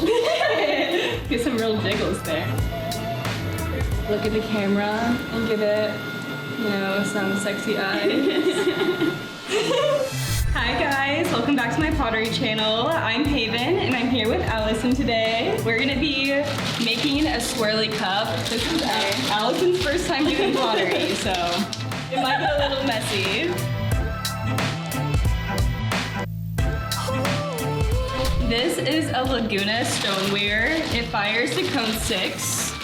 Get some real jiggles there. Look at the camera and give it, you know, some sexy eyes. Hi guys, welcome back to my pottery channel. I'm Haven and I'm here with Allison today. We're gonna be making a swirly cup. This is Allison's first time doing pottery, so it might get a little messy. This is a Laguna stoneware. It fires to cone 6.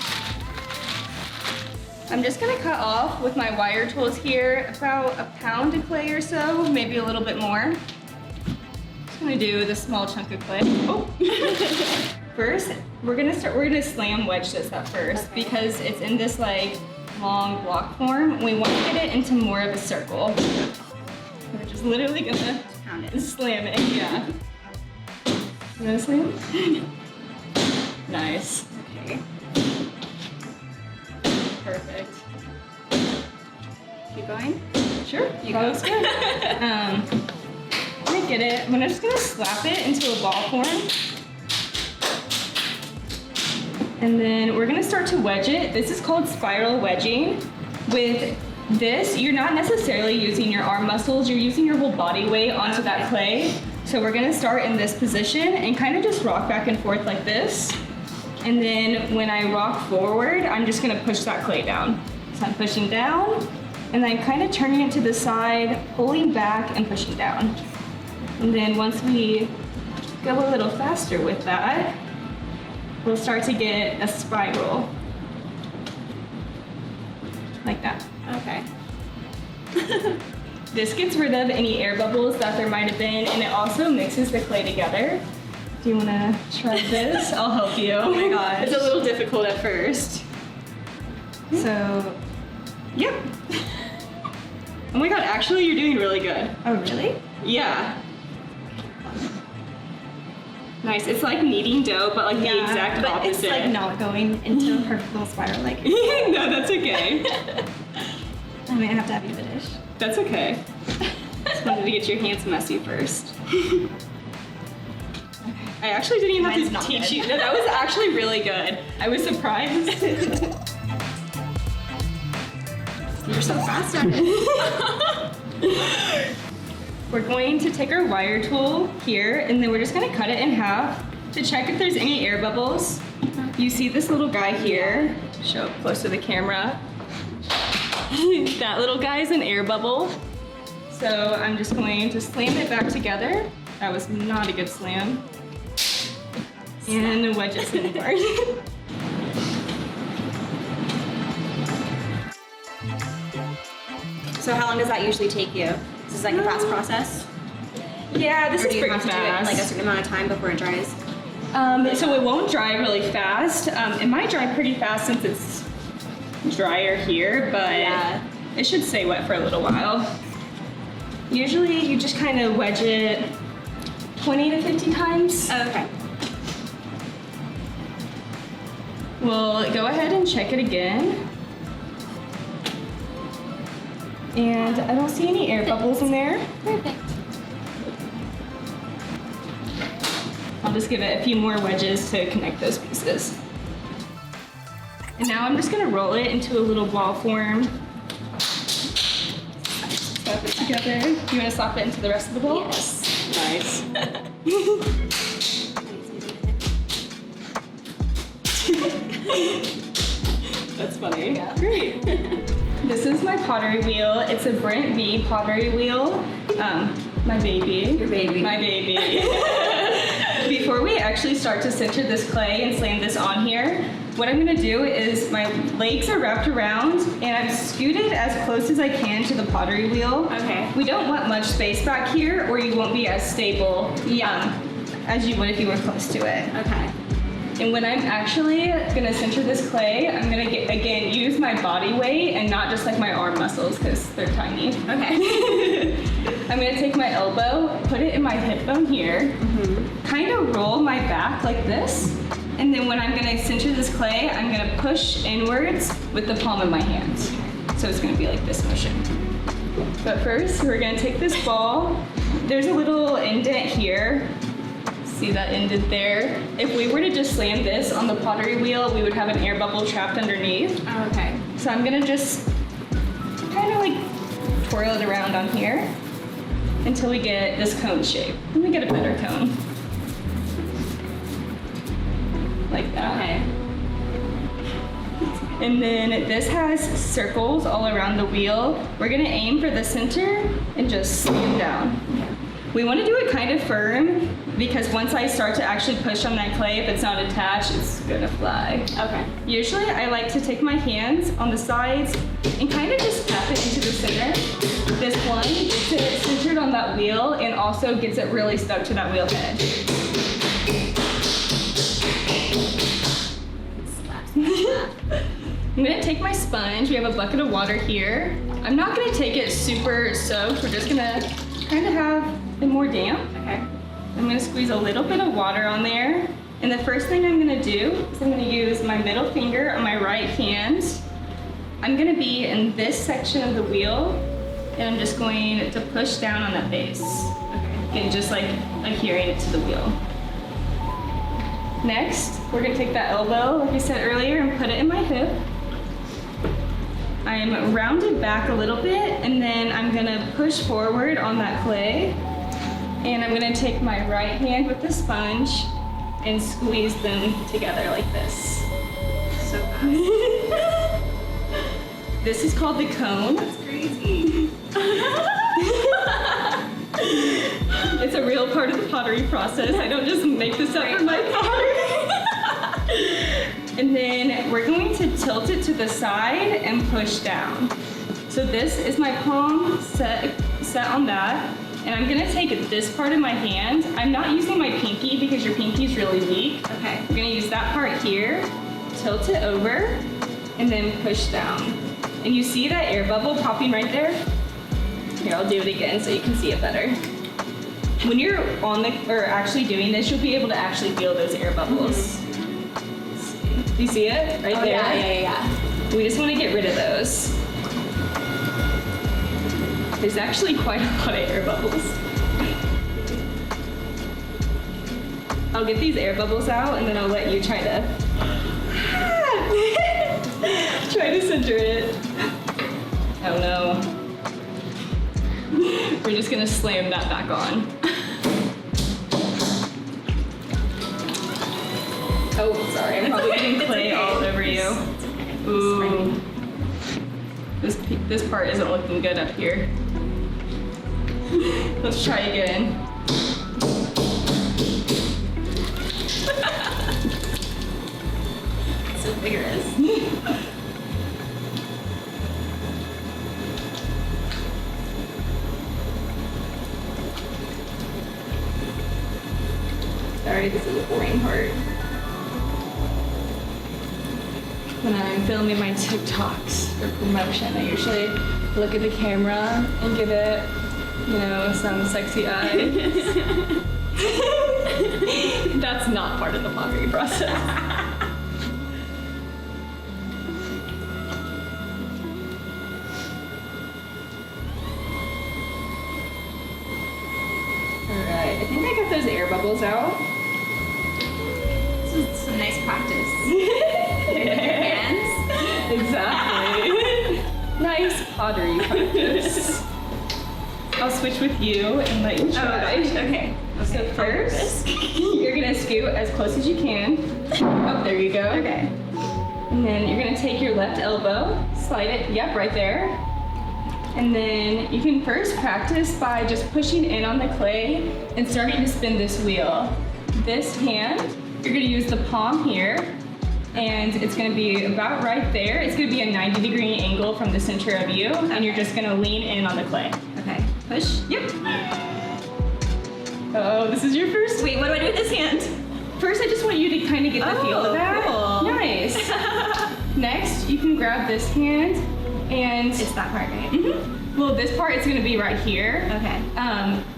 I'm just gonna cut off with my wire tools here about a pound of clay or so, maybe a little bit more. Just gonna do the small chunk of clay. Oh! First, we're gonna slam wedge this up first because it's in this like long block form. We want to get it into more of a circle. We're just literally gonna pound it and slam it, yeah. You wanna slam? Nice. Okay. Perfect. Keep going? Sure. You go. Good. I'm gonna get it. I'm just gonna slap it into a ball form. And then we're gonna start to wedge it. This is called spiral wedging. With this, you're not necessarily using your arm muscles, you're using your whole body weight onto that clay. So we're gonna start in this position and kind of just rock back and forth like this. And then when I rock forward, I'm just gonna push that clay down. So I'm pushing down, and then kind of turning it to the side, pulling back and pushing down. And then once we go a little faster with that, we'll start to get a spiral. Like that. Okay. This gets rid of any air bubbles that there might have been, and it also mixes the clay together. Do you want to try this? I'll help you. Oh my gosh. It's a little difficult at first. So, yep. Oh my god, actually you're doing really good. Oh really? Yeah. Nice, it's like kneading dough, but like the exact opposite. It's like not going into a perfect little spiral like No, that's okay. I might have to have you finish. That's okay. Just wanted to get your hands messy first. I actually didn't even have to teach you. No, that was actually really good. I was surprised. You're so fast at it. We're going to take our wire tool here, and then we're just gonna cut it in half to check if there's any air bubbles. You see this little guy here? Show up close to the camera. That little guy is an air bubble. So I'm just going to slam it back together. That was not a good slam. And wedge it inward. So how long does that usually take you? Is this like a fast process? Yeah, this is pretty fast. Do you have to do it like a certain amount of time before it dries? So it won't dry really fast. It might dry pretty fast since it's drier here, but it should stay wet for a little while. Usually you just kind of wedge it 20 to 50 times. Oh, okay. We'll go ahead and check it again. And I don't see any air bubbles in there. Perfect. I'll just give it a few more wedges to connect those pieces. And now I'm just gonna roll it into a little ball form. Slap it together. You wanna slap it into the rest of the bowl? Yes. Nice. That's funny. Yeah. Great. This is my pottery wheel. It's a Brent V pottery wheel. My baby. Your baby. My baby. Before we actually start to center this clay and slam this on here, what I'm gonna do is my legs are wrapped around and I'm scooted as close as I can to the pottery wheel. Okay. We don't want much space back here or you won't be as stable as you would if you were close to it. Okay. And when I'm actually gonna center this clay, I'm gonna again use my body weight and not just like my arm muscles because they're tiny. Okay. I'm gonna take my elbow, put it in my hip bone here, kind of roll my back like this, and then when I'm gonna center this clay, I'm gonna push inwards with the palm of my hand. So it's gonna be like this motion. But first, we're gonna take this ball. There's a little indent here. See that ended there. If we were to just slam this on the pottery wheel, we would have an air bubble trapped underneath. Oh, okay. So I'm gonna just kind of like twirl it around on here until we get this cone shape. Let me get a better cone. Like that. Okay. And then this has circles all around the wheel. We're gonna aim for the center and just slam down. We wanna do it kind of firm because once I start to actually push on that clay, if it's not attached, it's gonna fly. Okay. Usually I like to take my hands on the sides and kind of just tap it into the center. This one gets it centered on that wheel and also gets it really stuck to that wheel head. I'm gonna take my sponge. We have a bucket of water here. I'm not gonna take it super soaked. We're just gonna kind of have it more damp. Okay. I'm gonna squeeze a little bit of water on there. And the first thing I'm gonna do is I'm gonna use my middle finger on my right hand. I'm gonna be in this section of the wheel and I'm just going to push down on that base. Okay. And just like adhering it to the wheel. Next, we're gonna take that elbow, like we said earlier, and put it in my hip. I'm rounded back a little bit, and then I'm gonna push forward on that clay. And I'm gonna take my right hand with the sponge and squeeze them together like this. So fast. This is called the cone. That's crazy. It's a real part of the pottery process. I don't just make this up for my pottery. And then we're going to tilt it to the side and push down. So this is my palm set on that. And I'm gonna take this part of my hand. I'm not using my pinky because your pinky is really weak. Okay. We're gonna use that part here, tilt it over, and then push down. And you see that air bubble popping right there? Here, I'll do it again so you can see it better. When you're actually doing this, you'll be able to actually feel those air bubbles. Do you see it right there? Yeah. We just want to get rid of those. There's actually quite a lot of air bubbles. I'll get these air bubbles out and then I'll let you try to center it. Oh no. We're just gonna slam that back on. Oh, sorry, I'm probably getting clay all over you. Ooh. This part isn't looking good up here. Let's try again. So vigorous. Sorry, this is a boring part. When I'm filming my TikToks for promotion, I usually look at the camera and give it, some sexy eyes. That's not part of the pottery process. Alright, I think I got those air bubbles out. This is some nice practice. With your hands. Exactly. Nice pottery practice. I'll switch with you and let you try. Oh, gosh. Okay. So first, you're gonna scoot as close as you can. Oh, there you go. Okay. And then you're gonna take your left elbow, slide it, yep, right there. And then you can first practice by just pushing in on the clay and starting to spin this wheel. This hand, you're gonna use the palm here, and it's gonna be about right there. It's gonna be a 90-degree angle from the center of you, and you're just gonna lean in on the clay. Okay. Push. Yep. Oh, this is your first. Wait, what do I do with this hand? First, I just want you to kind of get the feel of that. Cool. Nice. Next, you can grab this hand, and It's that part, right? well, this part is gonna be right here. Okay.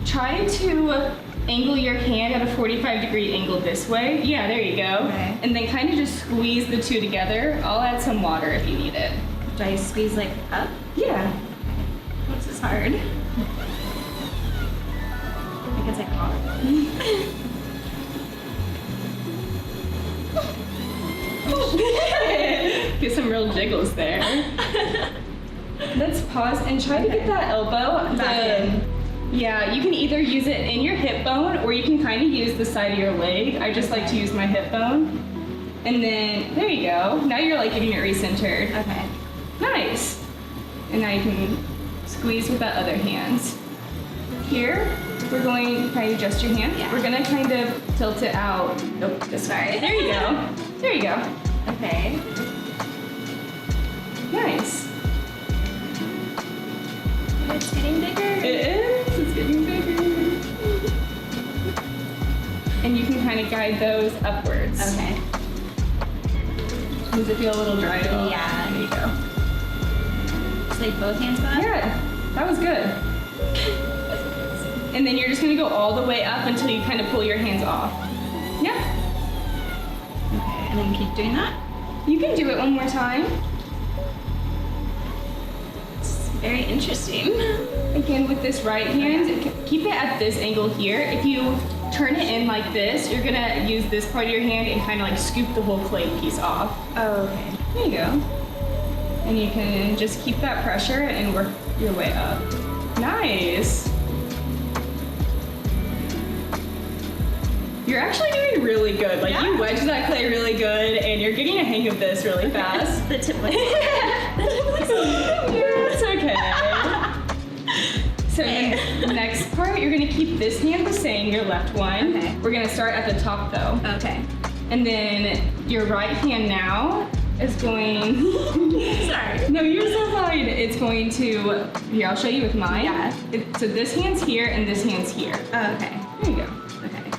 Try to angle your hand at a 45-degree angle this way. Yeah, there you go. Okay. And then kind of just squeeze the two together. I'll add some water if you need it. Do I squeeze like up? Yeah. This is hard. I think it's like hot. Get some real jiggles there. Let's pause and try to get that elbow Back in. Yeah, you can either use it in your hip bone or you can kind of use the side of your leg. I just like to use my hip bone. And then, there you go. Now you're like getting it recentered. Okay. Nice. And now you can squeeze with that other hand. Here, we're going, can you adjust your hand? Yeah. We're gonna kind of tilt it out. Oh, this way. There you go. There you go. Okay. Nice. It's getting bigger. It is. It's getting bigger. And you can kind of guide those upwards. Okay. Does it feel a little dry at all? Yeah. There you go. It's like both hands go up? Yeah, that was good. And then you're just gonna go all the way up until you kind of pull your hands off. Yeah. Okay, and then keep doing that? You can do it one more time. It's very interesting. Again, with this right hand, keep it at this angle here. If you turn it in like this, you're gonna use this part of your hand and kind of like scoop the whole clay piece off. Oh, okay. There you go. And you can just keep that pressure and work your way up. Nice. You're actually doing really good. Like you wedged that clay really good and you're getting a hang of this really fast. The tip looks It's okay. So the next part, you're gonna keep this hand the same, your left one. Okay. We're gonna start at the top though. Okay. And then your right hand now is going, Sorry. no, you're so fine. It's going to, here, I'll show you with mine. Yeah. So this hand's here and this hand's here. Oh, okay. There you go. Okay.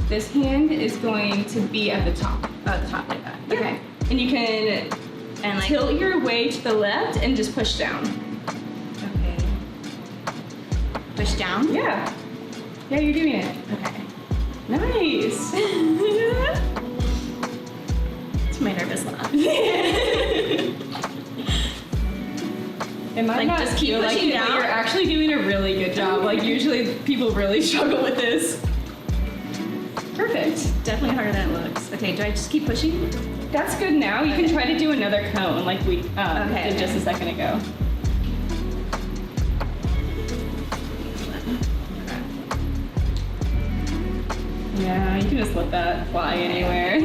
This hand is going to be at the top. Oh, the top like that. Yeah. Okay. And you can And like. tilt your way to the left and just push down. Okay. Push down? Yeah. Yeah, you're doing it. Okay. Nice. It's my nervous laugh. It might Like, not just keep feel like pushing it, but down? you're actually doing a really good job. Like usually people really struggle with this. Perfect. Definitely harder than it looks. Okay, do I just keep pushing? That's good now. You can try to do another cone like we did just a second ago. Yeah, you can just let that fly anywhere.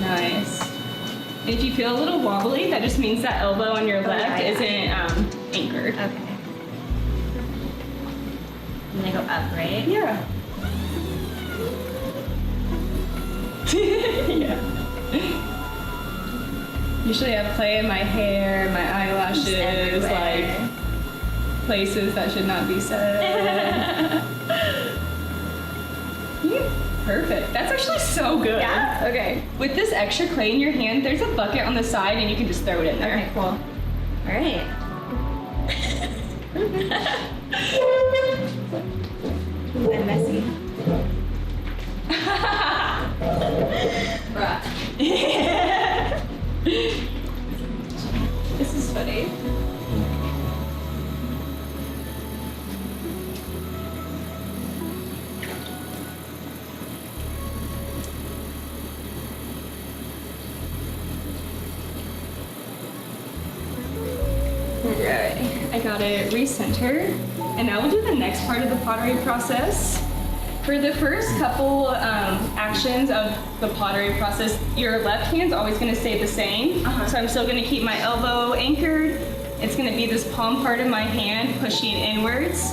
Nice. And if you feel a little wobbly, that just means that elbow on your left yeah. isn't anchored. Okay. And they go up, right? Yeah. Yeah. Usually I play in my hair, my eyelashes, everywhere. like places that should not be said. Yeah, perfect. That's actually so good. Yeah? Okay. With this extra clay in your hand, there's a bucket on the side and you can just throw it in there. Okay, cool. All right. I'm messy. Bruh. This is funny. Alright, I got it recentered, and now we'll do the next part of the pottery process. For the first couple actions of the pottery process, your left hand's always going to stay the same. So I'm still going to keep my elbow anchored. It's going to be this palm part of my hand pushing inwards.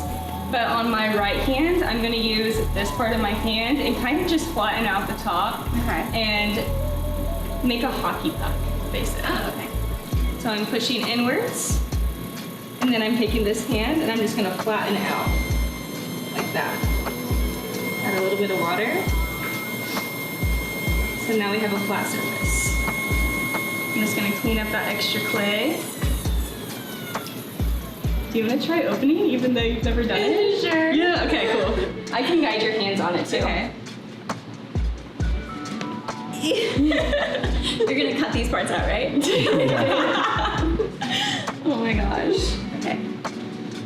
But on my right hand, I'm going to use this part of my hand and kind of just flatten out the top and make a hockey puck, basically. Oh, okay. So I'm pushing inwards, and then I'm taking this hand and I'm just going to flatten it out like that. Add a little bit of water. So now we have a flat surface. I'm just gonna clean up that extra clay. Do you wanna try opening even though you've never done it? Sure. Yeah, okay, cool. I can guide your hands on it too. Okay. You're gonna cut these parts out, right? Oh my gosh. Okay.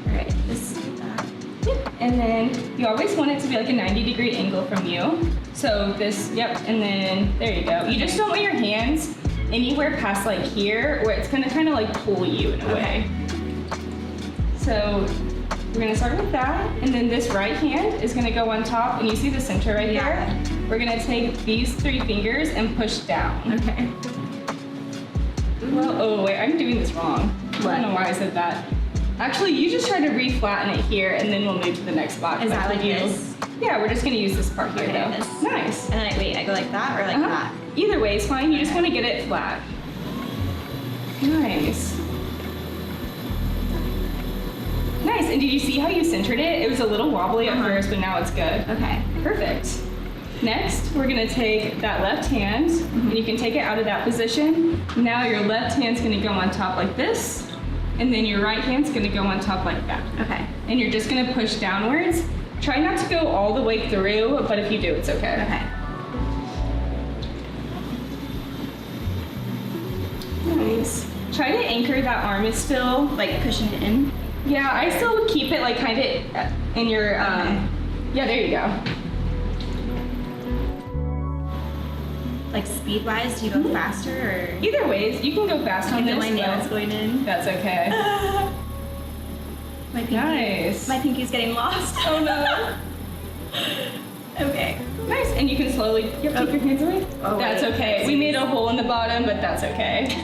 All right. This. Yeah. And then you always want it to be like a 90-degree angle from you. So this, yep, and then there you go. You just don't want your hands anywhere past like here where it's gonna kind of like pull you in a way. So we're gonna start with that, and then this right hand is gonna go on top, and you see the center right here? We're gonna take these 3 fingers and push down. Okay. Well, oh wait, I'm doing this wrong. What? I don't know why I said that. Actually, you just try to re-flatten it here, and then we'll move to the next spot. Is that like this? Yeah, we're just gonna use this part here Okay, though. this. Nice. And then I go like that or like that? Either way is fine. You just want to get it flat. Nice. Nice. And did you see how you centered it? It was a little wobbly at first, but now it's good. Okay. Perfect. Next, we're gonna take that left hand, and you can take it out of that position. Now your left hand's gonna go on top like this, and then your right hand's gonna go on top like that. Okay. And you're just gonna push downwards. Try not to go all the way through, but if you do, it's okay. Okay. Nice. Try to anchor that arm is still. Like pushing it in? Yeah, I still keep it like kind of in your, yeah, there you go. Like speed-wise, do you go faster or? Either ways, you can go fast on Even this. my nails but going in. That's okay. My pinky, Nice. My pinky's getting lost. Oh no. Okay. Nice, and you can slowly, take your hands away. Oh, That's wait. okay. We made a hole in the bottom, but that's okay.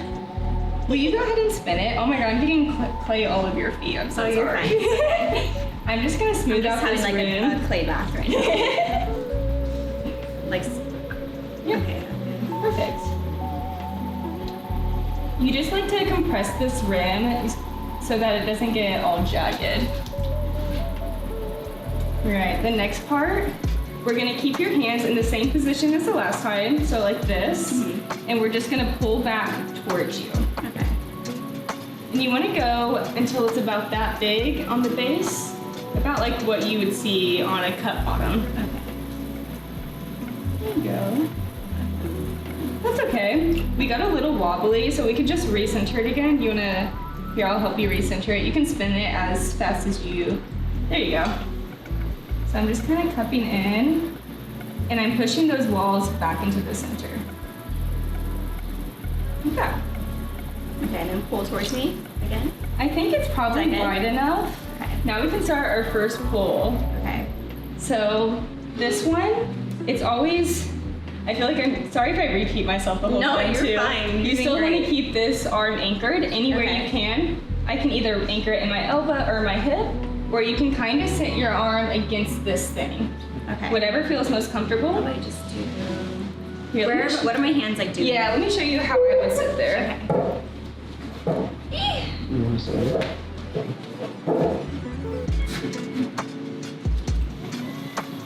Will you go ahead and spin it? Oh my god, I'm getting clay all over your feet. I'm so Oh, you're sorry. fine. I'm just gonna smooth out Having this like room. a clay bath right now. Like. Yep. Okay. Perfect. You just like to compress this rim so that it doesn't get all jagged. Right, the next part, we're gonna keep your hands in the same position as the last time, so like this, and we're just gonna pull back towards you. Okay. And you wanna go until it's about that big on the base, about like what you would see on a cut bottom. Okay. There you go. That's okay. We got a little wobbly, so we could just recenter it again. You wanna, here, I'll help you recenter it. You can spin it as fast as you, there you go. So I'm just kind of cupping in, and I'm pushing those walls back into the center. Okay. Okay, and then pull towards me again. I think it's probably Second. wide enough. Okay. Now we can start our first pull. Okay. So this one, it's always, I feel like I'm sorry if I repeat myself the whole No, time you're too. fine. You're You doing still want to great. keep this arm anchored anywhere Okay. you can. I can either anchor it in my elbow or my hip, or you can kind of sit your arm against this thing. Okay. Whatever feels most comfortable. I just do. Here, let me sh- What are my hands like doing? yeah, let me show you how I would sit there. Okay. You want to say it?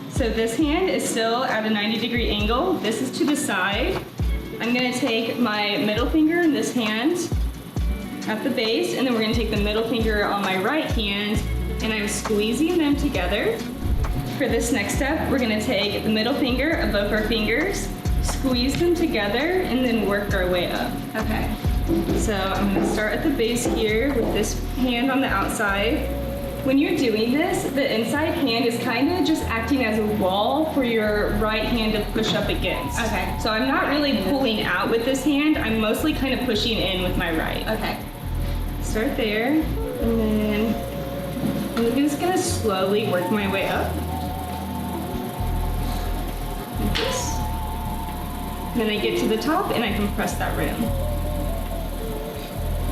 So this hand is still at a 90-degree angle. This is to the side. I'm gonna take my middle finger in this hand at the base, and then we're gonna take the middle finger on my right hand, and I'm squeezing them together. For this next step, we're gonna take the middle finger of both our fingers, squeeze them together, and then work our way up. Okay. So I'm gonna start at the base here with this hand on the outside. When you're doing this, the inside hand is kind of just acting as a wall for your right hand to push up against. Okay. So I'm not really pulling out with this hand, I'm mostly kind of pushing in with my right. Okay. Start there, and then I'm just gonna slowly work my way up. Like this. And then I get to the top and I compress that rim.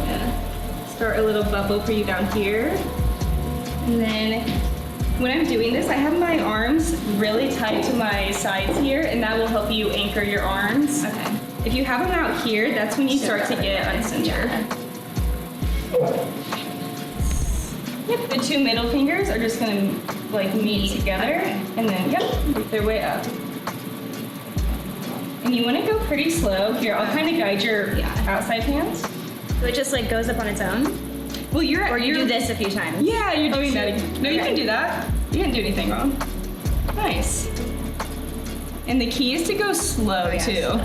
Yeah. Start a little bubble for you down here. And then when I'm doing this, I have my arms really tight to my sides here, and that will help you anchor your arms. Okay. If you have them out here, that's when you start to get uncentered. Yep, the two middle fingers are just gonna like meet together, and then yep, work their way up. And you wanna go pretty slow. Here, I'll kind of guide your outside hands. So it just like goes up on its own? Well, Or you do this a few times? Yeah, you're doing that. No, you Okay. can do that. You didn't do anything wrong. Nice. And the key is to go slow yeah, too. slow.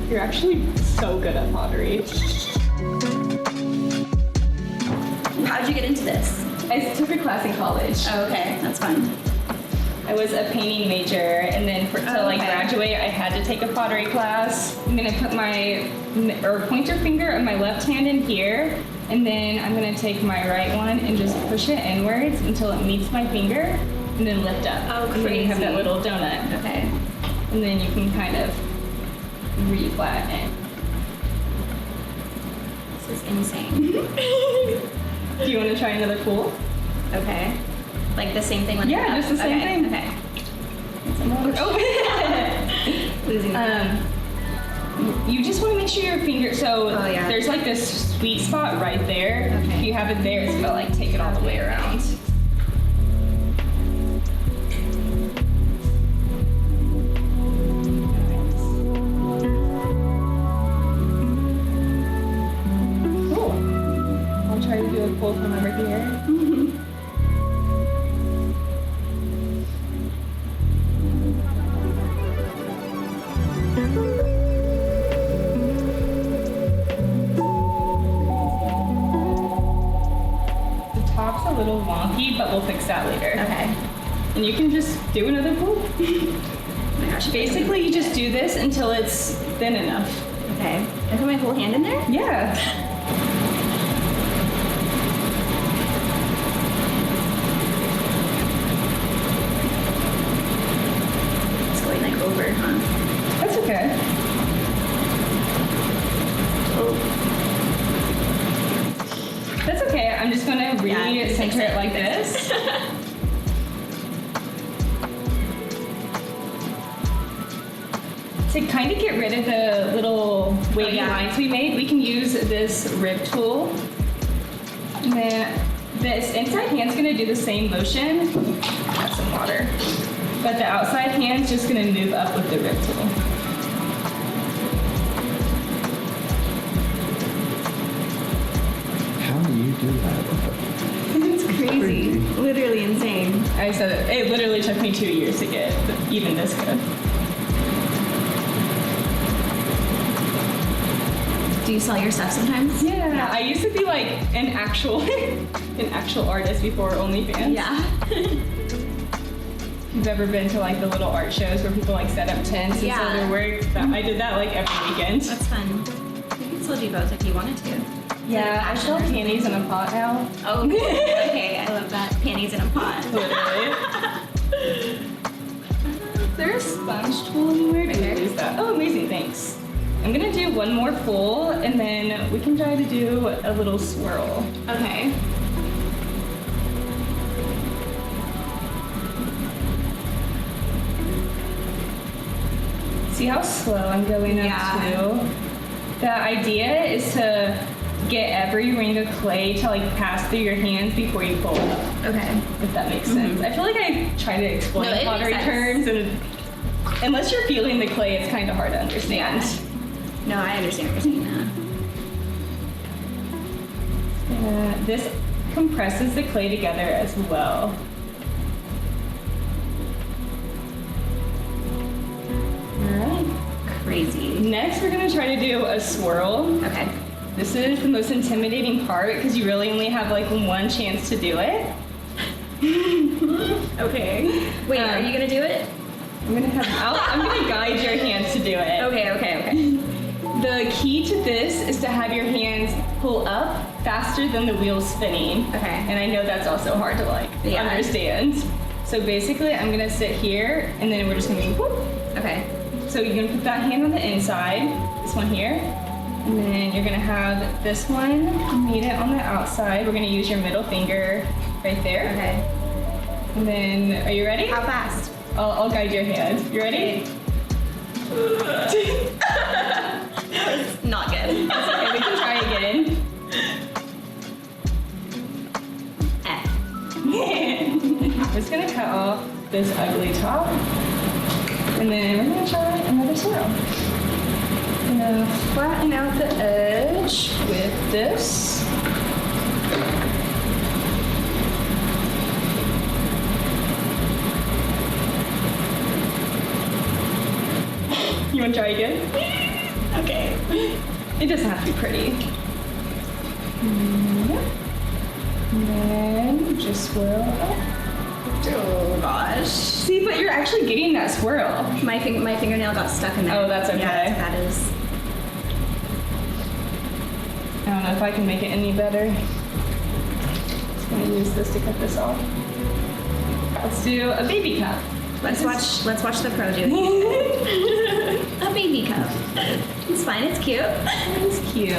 You're actually so good at pottery. How'd you get into this? I took a class in college. Oh, okay, that's fun. I was a painting major, and then to like graduate, I had to take a pottery class. I'm gonna put my pointer finger of my left hand in here, and then I'm gonna take my right one and just push it inwards until it meets my finger, and then lift up. Oh, and then you have that crazy. little donut. Okay. And then you can kind of re-flatten it. This is insane. Do you want to try another pool? Okay. Like the same thing when Yeah, just the same thing. Okay. Oh. Losing You just want to make sure your finger, so Oh, yeah. there's like this sweet spot right there. Okay. If you have it there, it's gonna like take it all the way around. Cool. I'll try to do a pull from over here. The top's a little wonky, but we'll fix that later. Okay. And you can just do another pull. Oh my gosh. Basically, you just do this until it's thin enough. Okay. Can I put my whole hand in there? Yeah. It's going like over, huh? That's okay. Oh. That's okay. I'm just gonna Yeah, re-center it like this. To kind of get rid of the little wavy lines we made, we can use this rib tool. And then this inside hand's gonna do the same motion. Got some water. But the outside hand's just gonna move up with the rib tool. How do you do that? It's crazy. Literally insane. I said it literally took me 2 years to get even this good. Do you sell your stuff sometimes? Yeah, I used to be like an actual artist before OnlyFans. Yeah. If you've ever been to like the little art shows where people like set up tents and sell their work, I did that like every weekend. That's fun. You can still do both if you wanted to. Yeah, I sell panties in a pot now. Oh, okay. I love that. Panties in a pot. Literally. Is there a sponge tool anywhere? Did I lose that? Oh, amazing, thanks. I'm gonna do one more pull and then we can try to do a little swirl. Okay. See how slow I'm going up too? The idea is to get every ring of clay to like pass through your hands before you pull up. Okay. If that makes sense. I feel like I try to explain No, it pottery makes terms and unless you're feeling the clay, it's kind of hard to understand. No, I understand what you're saying now. This compresses the clay together as well. Alright. Crazy. Next, we're gonna try to do a swirl. Okay. This is the most intimidating part because you really only have like one chance to do it. Okay. Wait, are you gonna do it? I'm gonna guide your hands to do it. Okay. The key to this is to have your hands pull up faster than the wheel's spinning. Okay. And I know that's also hard to like understand. So basically, I'm gonna sit here and then we're just gonna be whoop. Okay. So you're gonna put that hand on the inside, this one here, and then you're gonna have this one meet it on the outside. We're gonna use your middle finger right there. Okay. And then, are you ready? How fast? I'll guide your hand. You ready? Not good. That's okay, we can try again. I'm just gonna cut off this ugly top. And then we're gonna try another swirl. I'm gonna flatten out the edge with this. You wanna try again? Okay. It doesn't have to be pretty. And then just swirl up. Oh gosh. See, but you're actually getting that swirl. My fingernail got stuck in there. Oh, that's okay. Yeah, that's what that is. I don't know if I can make it any better. Just gonna use this to cut this off. Let's do a baby cup. Let's watch the pro do it. A baby cup. It's fine. It's cute. It's cute.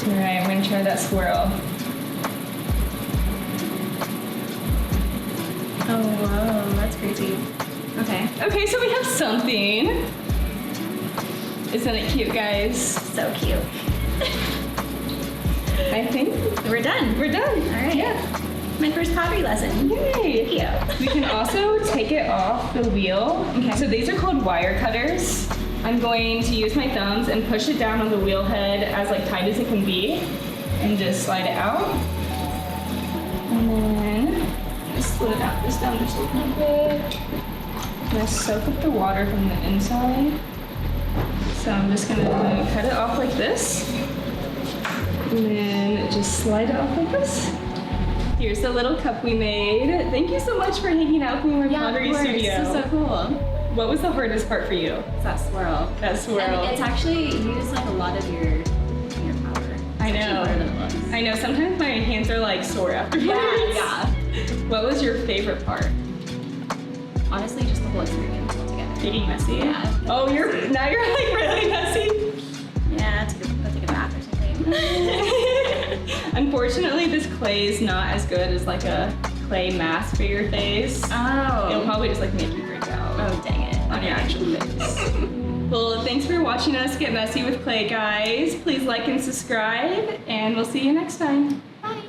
All right, I'm gonna try that swirl. Oh whoa, that's crazy. Okay. Okay, so we have something. Isn't it cute, guys? So cute. I think We're done. we're done. All right. Yeah. My first pottery lesson. Yay. Cute. We can also take it off the wheel. Okay. So these are called wire cutters. I'm going to use my thumbs and push it down on the wheel head as like tight as it can be and just slide it out. And then just slid this down just a little bit. I'm gonna soak up the water from the inside. So I'm just gonna cut it off like this. And then just slide it off like this. Here's the little cup we made. Thank you so much for hanging out with me in my pottery studio. This is so cool. What was the hardest part for you? It's that swirl. That swirl. And it's actually used like a lot of your power. I It's know. actually harder than it looks. I know, sometimes my hands are like sore afterwards. Yeah. What was your favorite part? Honestly, just the whole experience altogether. Getting messy? Yeah. Oh, now you're like really messy. Yeah, take a bath or something. Unfortunately, this clay is not as good as like a clay mask for your face. Oh. It'll probably just like make you freak out. Oh, dang it. On your actual face. Well, thanks for watching us get messy with clay, guys. Please like and subscribe, and we'll see you next time. Bye.